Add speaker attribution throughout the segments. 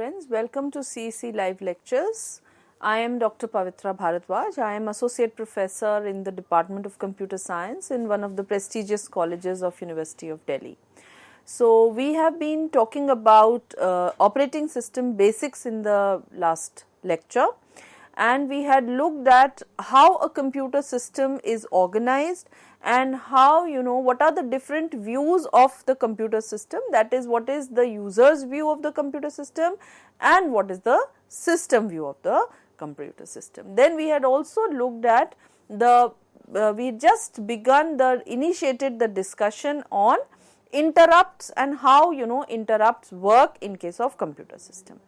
Speaker 1: friends, welcome to CEC live lectures. I am Dr. Pavitra Bharadwaj. I am Associate Professor in the Department of Computer Science in one of the prestigious colleges of University of Delhi. So, we have been talking about operating system basics in the last lecture, and we had looked at how a computer system is organized and how, what are the different views of the computer system, that is, what is the user's view of the computer system and what is the system view of the computer system. Then we had also looked at we just initiated the discussion on interrupts and how interrupts work in case of computer system.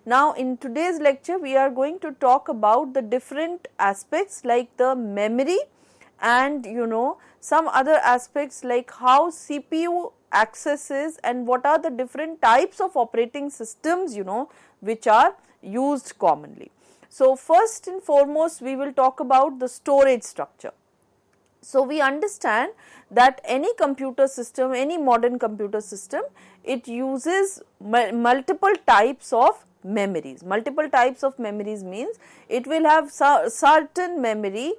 Speaker 1: Now in today's lecture we are going to talk about the different aspects like the memory and some other aspects like how CPU accesses and what are the different types of operating systems which are used commonly. So first and foremost we will talk about the storage structure. So we understand that any computer system, any modern computer system, it uses multiple types of memories. Multiple types of memories means it will have certain memory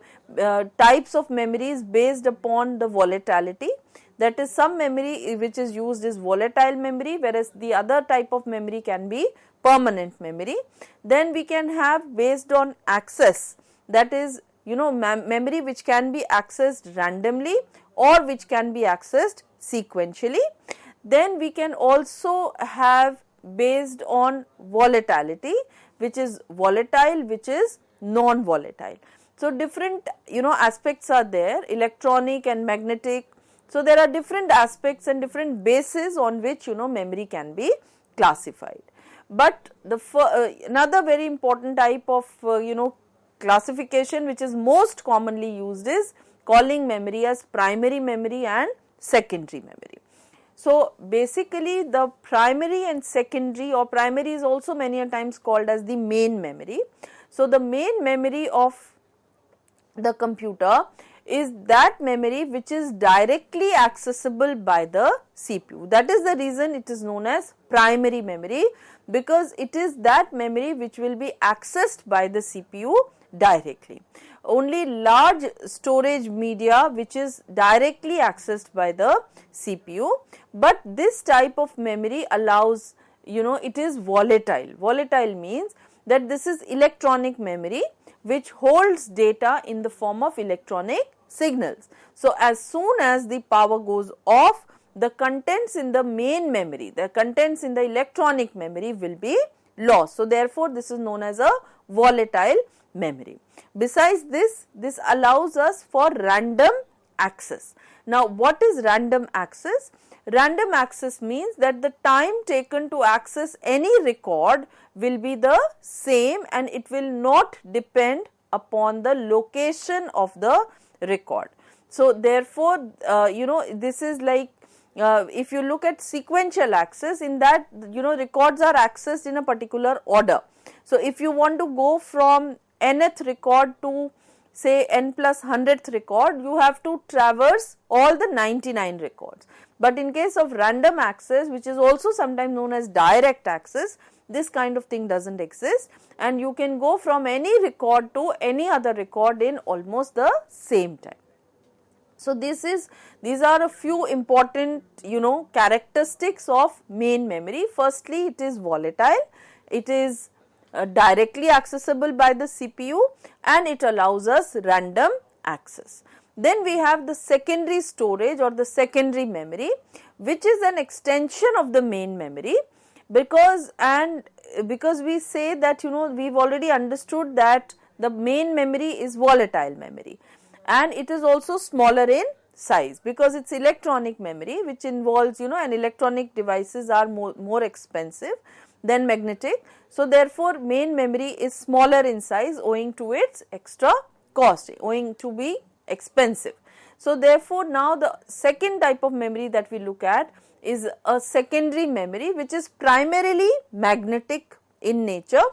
Speaker 1: types of memories based upon the volatility. That is, some memory which is used is volatile memory, whereas the other type of memory can be permanent memory. Then we can have based on access, that is memory which can be accessed randomly or which can be accessed sequentially. Then we can also have based on volatility, which is volatile, which is non-volatile. So different aspects are there, electronic and magnetic. So there are different aspects and different bases on which memory can be classified. But the another very important type of classification which is most commonly used is calling memory as primary memory and secondary memory. So basically the primary and secondary, or primary is also many a times called as the main memory. So the main memory of the computer is that memory which is directly accessible by the CPU. That is the reason it is known as primary memory, because it is that memory which will be accessed by the CPU directly. Only large storage media which is directly accessed by the CPU, but this type of memory allows, it is volatile. Volatile means that this is electronic memory which holds data in the form of electronic signals. So as soon as the power goes off, the contents in the main memory, the contents in the electronic memory will be lost. So therefore this is known as a volatile memory. Besides this, this allows us for random access. Now what is random access? Random access means that the time taken to access any record will be the same and it will not depend upon the location of the record. So therefore this is like if you look at sequential access, in that records are accessed in a particular order. So if you want to go from nth record to say n plus 100th record, you have to traverse all the 99 records. But in case of random access, which is also sometimes known as direct access, this kind of thing does not exist and you can go from any record to any other record in almost the same time. So these are a few important characteristics of main memory. Firstly, it is volatile, it is directly accessible by the CPU and it allows us random access. Then we have the secondary storage or the secondary memory, which is an extension of the main memory, because we say that we've already understood that the main memory is volatile memory and it is also smaller in size because it's electronic memory, which involves and electronic devices are more expensive than magnetic. So therefore main memory is smaller in size owing to its extra cost, owing to be expensive. So therefore now the second type of memory that we look at is a secondary memory, which is primarily magnetic in nature,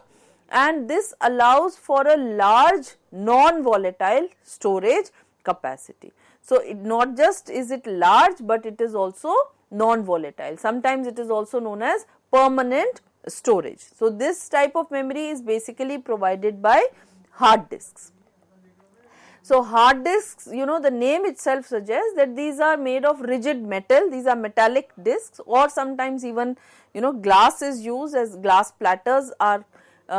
Speaker 1: and this allows for a large non-volatile storage capacity. So it not just is it large, but it is also non-volatile. Sometimes it is also known as permanent storage. So, this type of memory is basically provided by hard disks. So, hard disks, the name itself suggests that these are made of rigid metal, these are metallic disks, or sometimes even glass is used, as glass platters are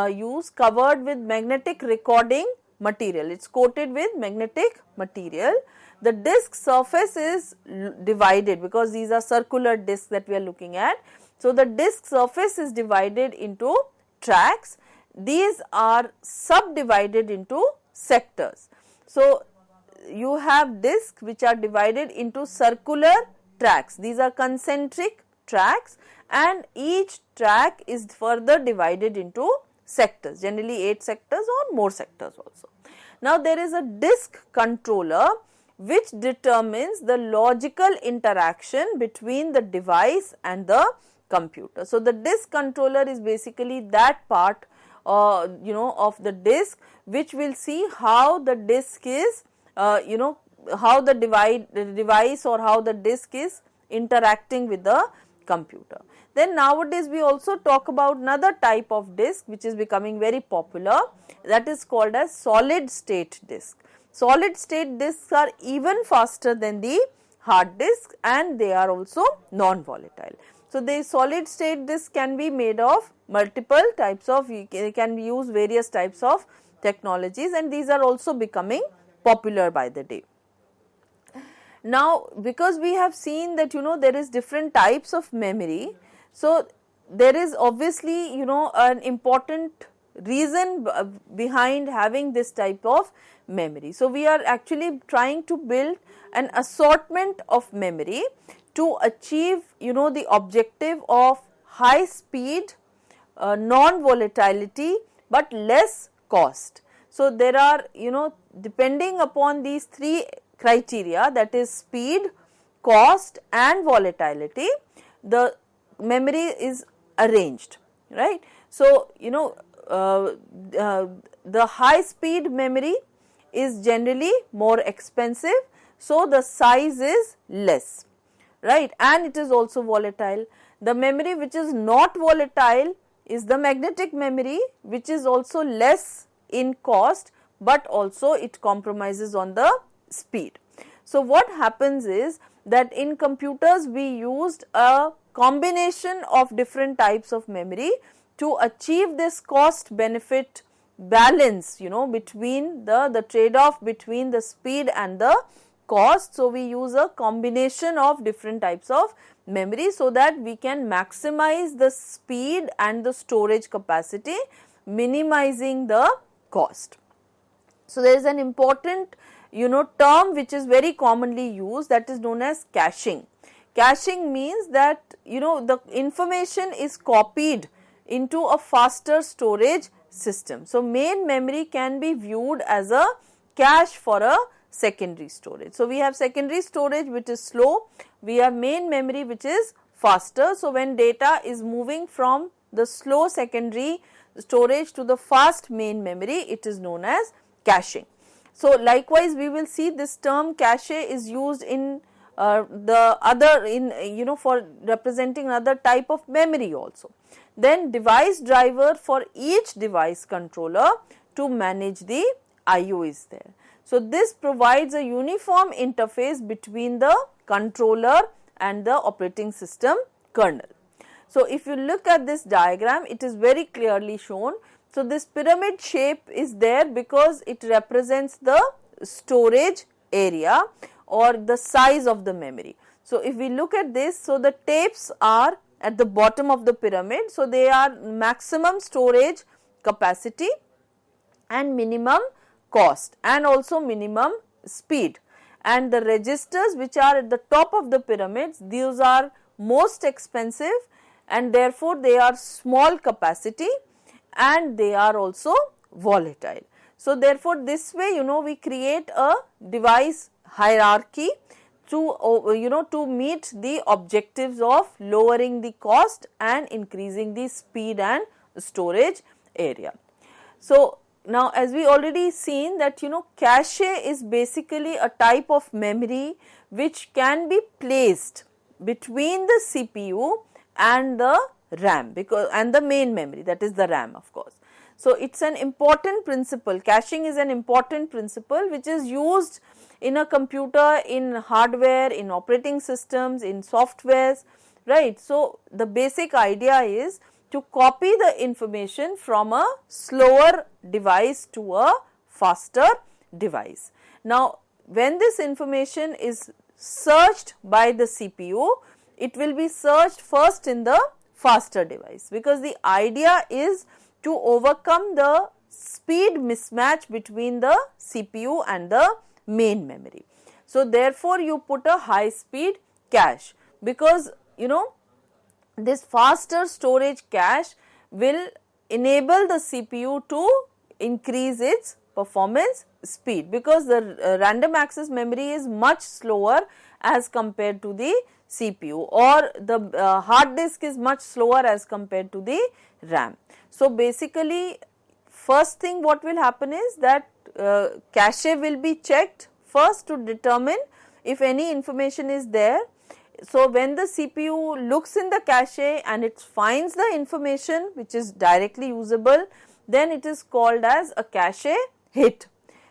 Speaker 1: used, covered with magnetic recording material. It is coated with magnetic material. The disk surface is divided, because these are circular disks that we are looking at. So, the disk surface is divided into tracks. These are subdivided into sectors. So, you have disks which are divided into circular tracks. These are concentric tracks, and each track is further divided into sectors, generally 8 sectors or more sectors also. Now, there is a disk controller which determines the logical interaction between the device and the computer. So, the disk controller is basically that part of the disk which will see how the disk is how the device or how the disk is interacting with the computer. Then nowadays we also talk about another type of disk which is becoming very popular, that is called as solid state disk. Solid state disks are even faster than the hard disk, and they are also non-volatile. So, the solid state disk can be made of multiple types of, can use various types of technologies, and these are also becoming popular by the day. Now, because we have seen that there is different types of memory, so there is obviously an important reason behind having this type of memory. So, we are actually trying to build an assortment of memory to achieve the objective of high speed, non-volatility, but less cost. So, there are depending upon these 3 criteria, that is speed, cost and volatility, the memory is arranged, right. So, the high speed memory is generally more expensive, so the size is less, right, and it is also volatile. The memory which is not volatile is the magnetic memory, which is also less in cost, but also it compromises on the speed. So, what happens is that in computers we used a combination of different types of memory to achieve this cost benefit balance between the trade off between the speed and the cost. So, we use a combination of different types of memory so that we can maximize the speed and the storage capacity, minimizing the cost. So, there is an important term which is very commonly used, that is known as caching. Caching means that the information is copied into a faster storage system. So, main memory can be viewed as a cache for a secondary storage. So, we have secondary storage which is slow, we have main memory which is faster. So, when data is moving from the slow secondary storage to the fast main memory, it is known as caching. So, likewise we will see this term cache is used in the other for representing another type of memory also. Then device driver for each device controller to manage the IO is there. So, this provides a uniform interface between the controller and the operating system kernel. So, if you look at this diagram, it is very clearly shown. So, this pyramid shape is there because it represents the storage area or the size of the memory. So, if we look at this, so the tapes are at the bottom of the pyramid. So, they are maximum storage capacity and minimum cost and also minimum speed, and the registers which are at the top of the pyramids, these are most expensive and therefore they are small capacity and they are also volatile. So, therefore, this way we create a device hierarchy to meet the objectives of lowering the cost and increasing the speed and storage area. So, now as we already seen that cache is basically a type of memory which can be placed between the CPU and the RAM, and the main memory, that is the RAM, of course. So it's an important principle. Caching is an important principle which is used in a computer, in hardware, in operating systems, in softwares, right. So the basic idea is to copy the information from a slower device to a faster device. Now when this information is searched by the CPU, it will be searched first in the faster device, because the idea is to overcome the speed mismatch between the CPU and the main memory. So therefore you put a high speed cache, because this faster storage cache will enable the CPU to increase its performance speed, because the random access memory is much slower as compared to the CPU, or the hard disk is much slower as compared to the RAM. So basically first thing what will happen is that cache will be checked first to determine if any information is there. So when the CPU looks in the cache and it finds the information which is directly usable, then it is called as a cache hit.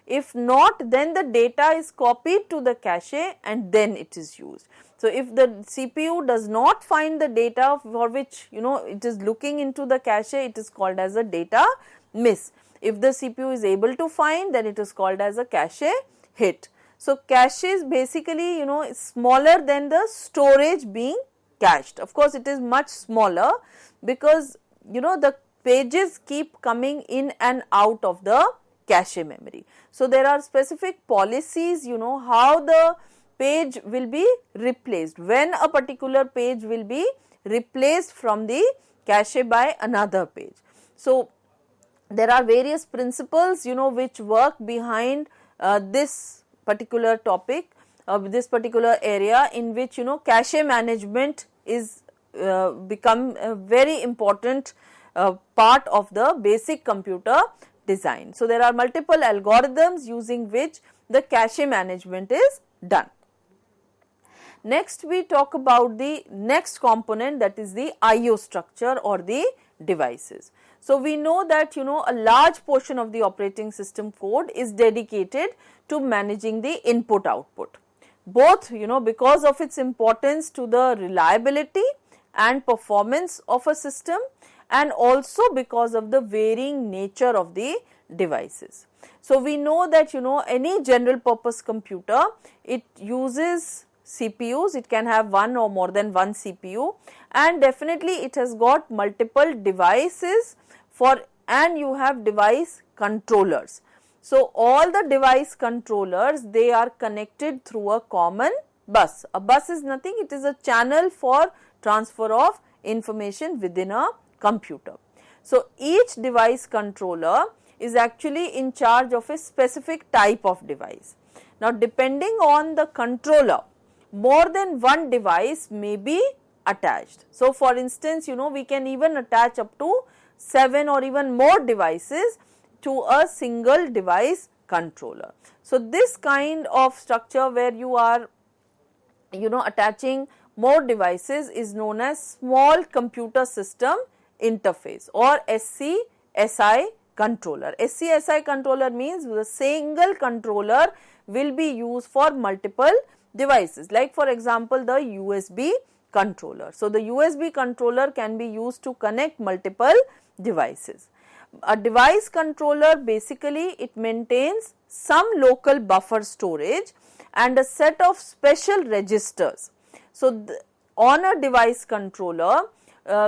Speaker 1: If not, then the data is copied to the cache and then it is used. So if the CPU does not find the data for which it is looking into the cache, it is called as a data miss. If the CPU is able to find, then it is called as a cache hit. So cache is basically smaller than the storage being cached. Of course it is much smaller, because the pages keep coming in and out of the cache memory. So there are specific policies how the page will be replaced, when a particular page will be replaced from the cache by another page. So there are various principles which work behind this particular topic, this particular area, in which cache management is become a very important part of the basic computer design. So there are multiple algorithms using which the cache management is done. Next we talk about the next component, that is the IO structure or the devices. So we know that a large portion of the operating system code is dedicated to managing the input output, both because of its importance to the reliability and performance of a system, and also because of the varying nature of the devices. So we know that any general purpose computer, it uses CPUs, it can have one or more than one CPU, and definitely it has got multiple devices and you have device controllers. So all the device controllers, they are connected through a common bus. A bus is nothing, it is a channel for transfer of information within a computer. So each device controller is actually in charge of a specific type of device. Now depending on the controller, more than one device may be attached. So for instance, we can even attach up to 7 or even more devices to a single device controller. So this kind of structure where you are attaching more devices is known as small computer system interface, or SCSI controller. SCSI controller means the single controller will be used for multiple devices, like for example the USB controller. So the USB controller can be used to connect multiple devices. A device controller, basically it maintains some local buffer storage and a set of special registers. So on a device controller,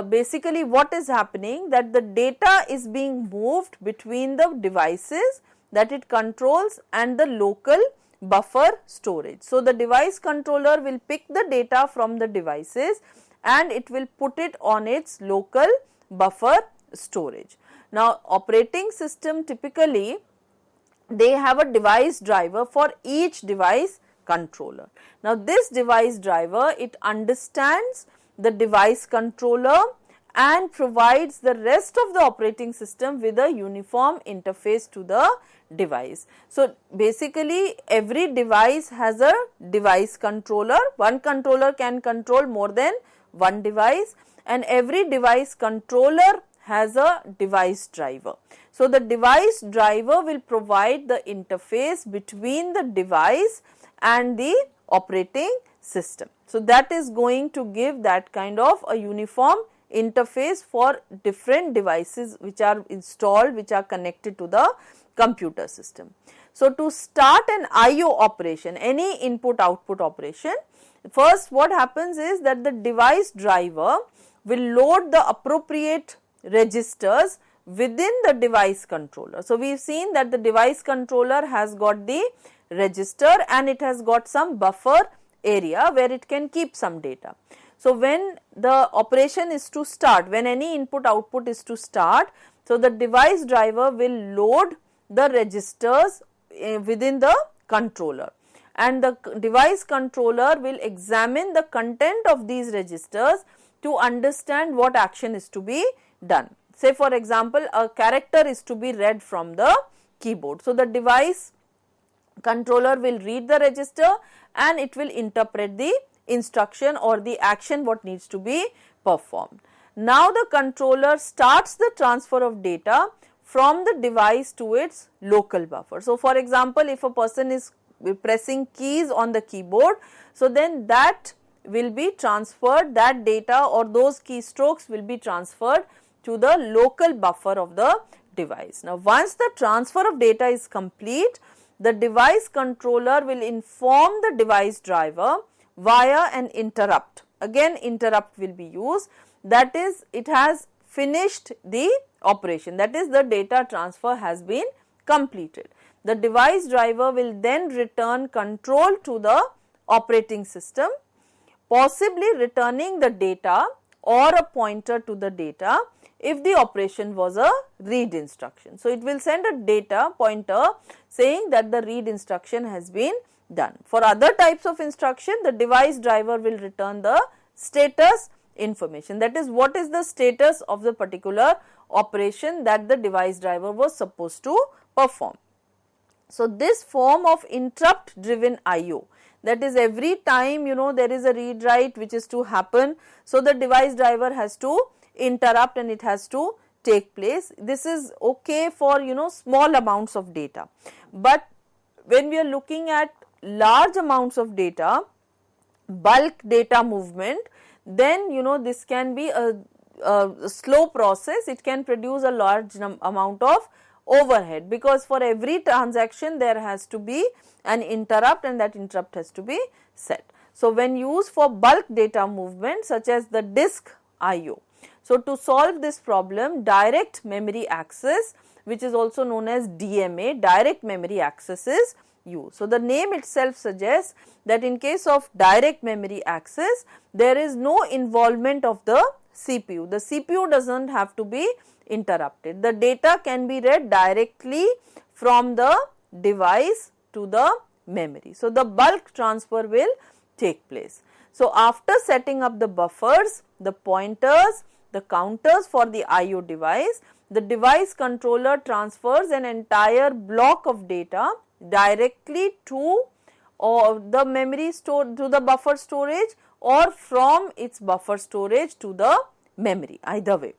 Speaker 1: basically what is happening, that the data is being moved between the devices that it controls and the local buffer storage. So the device controller will pick the data from the devices and it will put it on its local buffer storage. Now operating system, typically they have a device driver for each device controller. Now this device driver, it understands the device controller and provides the rest of the operating system with a uniform interface to the device. So basically every device has a device controller. One controller can control more than one device, and every device controller has a device driver. So, the device driver will provide the interface between the device and the operating system. So, that is going to give that kind of a uniform interface for different devices which are installed, which are connected to the computer system. So, to start an I/O operation, any input output operation, first what happens is that the device driver will load the appropriate registers within the device controller. So, we have seen that the device controller has got the register and it has got some buffer area where it can keep some data. So, when the operation is to start, when any input output is to start, so the device driver will load the registers within the controller, and the device controller will examine the content of these registers to understand what action is to be done. Say for example, a character is to be read from the keyboard. So, the device controller will read the register and it will interpret the instruction or the action what needs to be performed. Now, the controller starts the transfer of data from the device to its local buffer. So, for example, if a person is pressing keys on the keyboard, so then that will be transferred, that data or those keystrokes will be transferred to the local buffer of the device. Now, once the transfer of data is complete, the device controller will inform the device driver via an interrupt. Again, interrupt will be used, that is, it has finished the operation, that is, the data transfer has been completed. The device driver will then return control to the operating system, possibly returning the data or a pointer to the data if the operation was a read instruction. So, it will send a data pointer saying that the read instruction has been done. For other types of instruction, the device driver will return the status information, that is, what is the status of the particular operation that the device driver was supposed to perform. So, this form of interrupt driven I/O, that is, every time there is a read write which is to happen, so the device driver has to interrupt and it has to take place. This is okay for small amounts of data, but when we are looking at large amounts of data, bulk data movement, then this can be a slow process. It can produce a large amount of overhead, because for every transaction there has to be an interrupt and that interrupt has to be set. So, when used for bulk data movement such as the disk I/O. So, to solve this problem, direct memory access, which is also known as DMA, direct memory access, is used. So, the name itself suggests that in case of direct memory access, there is no involvement of the CPU. The CPU does not have to be interrupted. The data can be read directly from the device to the memory. So, the bulk transfer will take place. So, after setting up the buffers, the pointers, the counters for the I/O device, the device controller transfers an entire block of data directly to the memory store, to the buffer storage, or from its buffer storage to the memory, either way,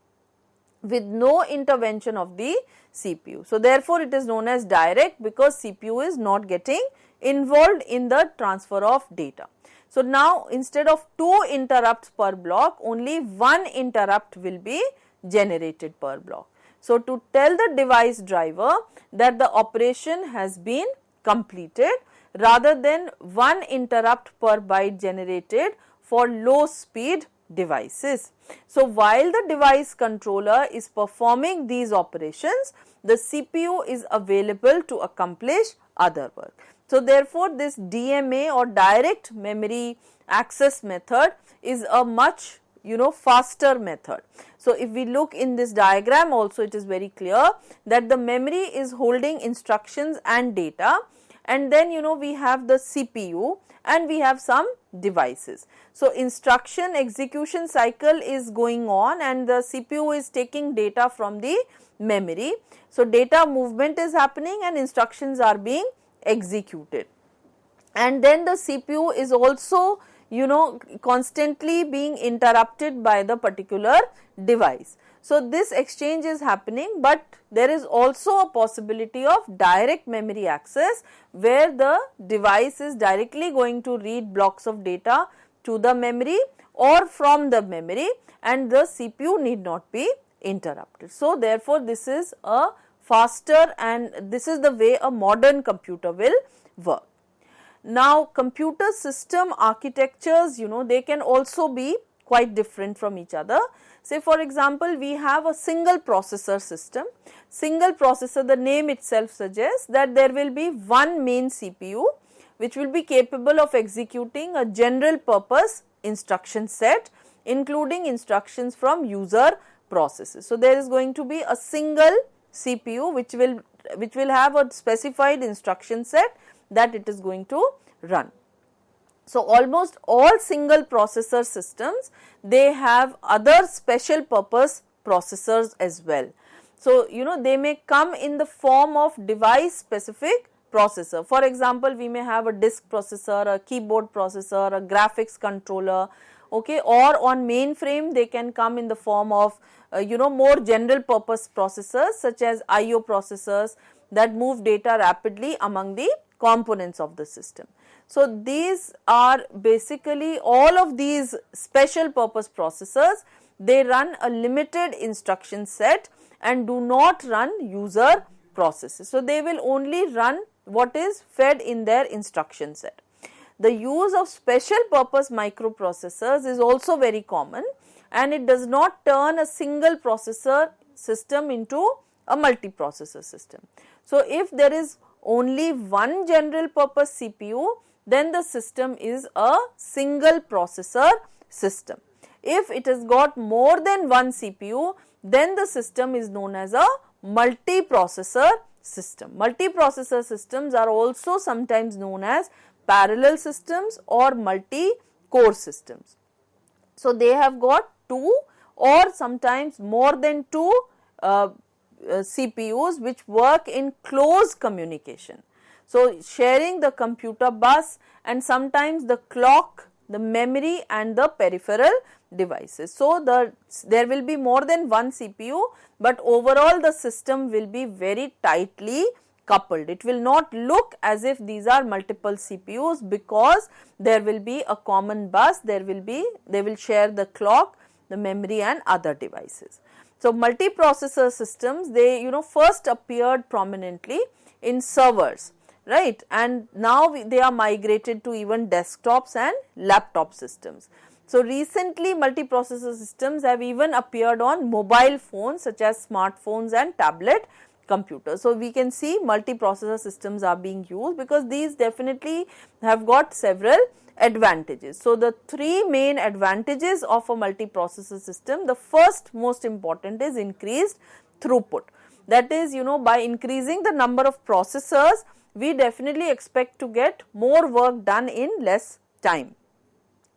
Speaker 1: with no intervention of the CPU. So, therefore, it is known as direct because CPU is not getting involved in the transfer of data. So, now instead of 2 interrupts per block, only 1 interrupt will be generated per block. So, to tell the device driver that the operation has been completed, rather than 1 interrupt per byte generated for low speed devices. So, while the device controller is performing these operations, the CPU is available to accomplish other work. So, therefore, this DMA or direct memory access method is a much faster method. So, if we look in this diagram also, it is very clear that the memory is holding instructions and data, and then we have the CPU and we have some devices. So, instruction execution cycle is going on and the CPU is taking data from the memory. So, data movement is happening and instructions are being executed, and then the CPU is also constantly being interrupted by the particular device. So this exchange is happening, but there is also a possibility of direct memory access where the device is directly going to read blocks of data to the memory or from the memory, and the CPU need not be interrupted. So therefore this is a faster, and this is the way a modern computer will work. Now computer system architectures, they can also be quite different from each other. Say for example, we have a single processor system. Single processor, the name itself suggests that there will be one main CPU which will be capable of executing a general purpose instruction set, including instructions from user processes. So there is going to be a single CPU which will have a specified instruction set that it is going to run. So almost all single processor systems, they have other special purpose processors as well. So they may come in the form of device specific processor. For example, we may have a disk processor, a keyboard processor, a graphics controller, okay, or on mainframe they can come in the form of more general purpose processors such as IO processors that move data rapidly among the components of the system. So these are basically all of these special purpose processors. They run a limited instruction set and do not run user processes. So they will only run what is fed in their instruction set. The use of special purpose microprocessors is also very common, and it does not turn a single processor system into a multiprocessor system. So if there is only one general purpose CPU, then the system is a single processor system. If it has got more than one CPU, then the system is known as a multiprocessor system. Multiprocessor systems are also sometimes known as parallel systems or multi-core systems. So they have got two or sometimes more than two CPUs which work in close communication. So sharing the computer bus and sometimes the clock, the memory and the peripheral devices. So there will be more than one CPU, but overall the system will be very tightly coupled. It will not look as if these are multiple CPUs because there will be a common bus, they will share the clock, the memory and other devices. So multiprocessor systems, they first appeared prominently in servers, right, and now they are migrated to even desktops and laptop systems. So recently multiprocessor systems have even appeared on mobile phones such as smartphones and tablet computers. So we can see multiprocessor systems are being used because these definitely have got several advantages. So the three main advantages of a multiprocessor system, the first most important is increased throughput. That is, by increasing the number of processors, we definitely expect to get more work done in less time.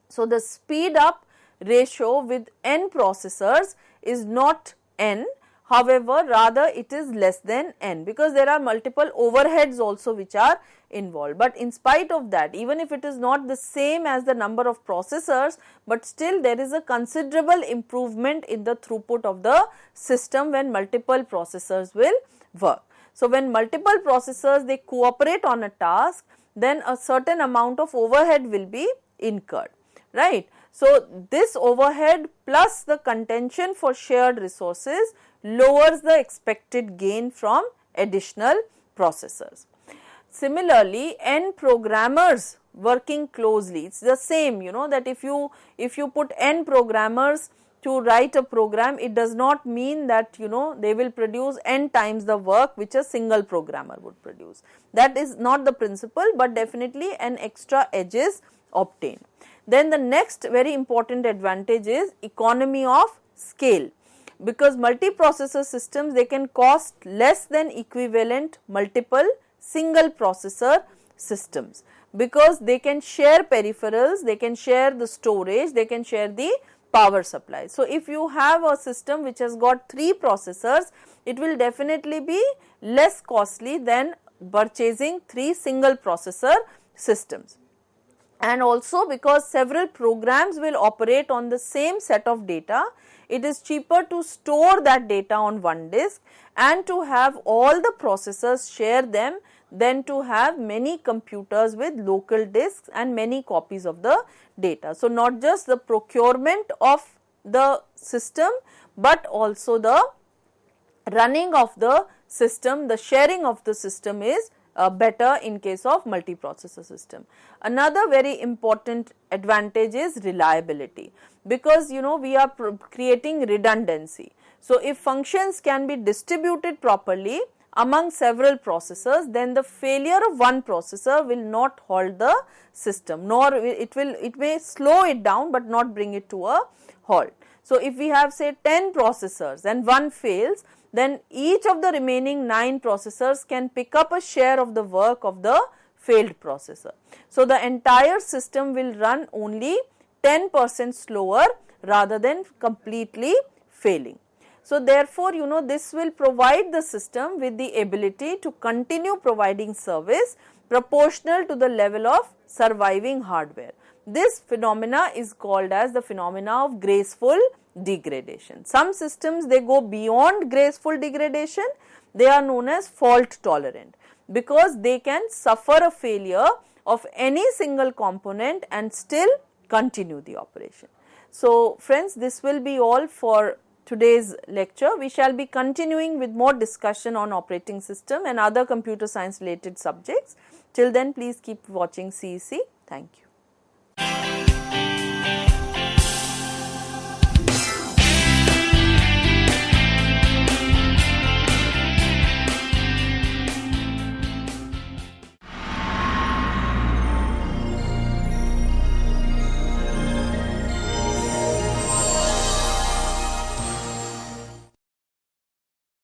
Speaker 1: So the speed up ratio with n processors is not n, however rather it is less than n because there are multiple overheads also which are involved. But in spite of that, even if it is not the same as the number of processors, but still there is a considerable improvement in the throughput of the system when multiple processors will work. So when multiple processors they cooperate on a task, then a certain amount of overhead will be incurred, right. So this overhead plus the contention for shared resources lowers the expected gain from additional processors. Similarly, n programmers working closely, it's the same, that if you put n programmers to write a program, it does not mean that they will produce n times the work which a single programmer would produce. That is not the principle, but definitely an extra edge is obtained. Then the next very important advantage is economy of scale, because multiprocessor systems they can cost less than equivalent multiple single processor systems, because they can share peripherals, they can share the storage, they can share the power supply. So if you have a system which has got 3 processors, it will definitely be less costly than purchasing 3 single processor systems. and also because several programs will operate on the same set of data, it is cheaper to store that data on one disk and to have all the processors share them than to have many computers with local disks and many copies of the data. So, not just the procurement of the system, but also the running of the system, the sharing of the system is better in case of multiprocessor system. Another very important advantage is reliability, because we are creating redundancy. So, if functions can be distributed properly among several processors, then the failure of one processor will not halt the system, nor it may slow it down, but not bring it to a halt. So, if we have say 10 processors and one fails, then each of the remaining 9 processors can pick up a share of the work of the failed processor. So, the entire system will run only 10% slower rather than completely failing. So, therefore, this will provide the system with the ability to continue providing service proportional to the level of surviving hardware. This phenomena is called as the phenomena of graceful degradation. Some systems, they go beyond graceful degradation, they are known as fault tolerant, because they can suffer a failure of any single component and still continue the operation. So, friends, this will be all for today's lecture. We shall be continuing with more discussion on operating system and other computer science related subjects. Till then, please keep watching CEC. Thank you.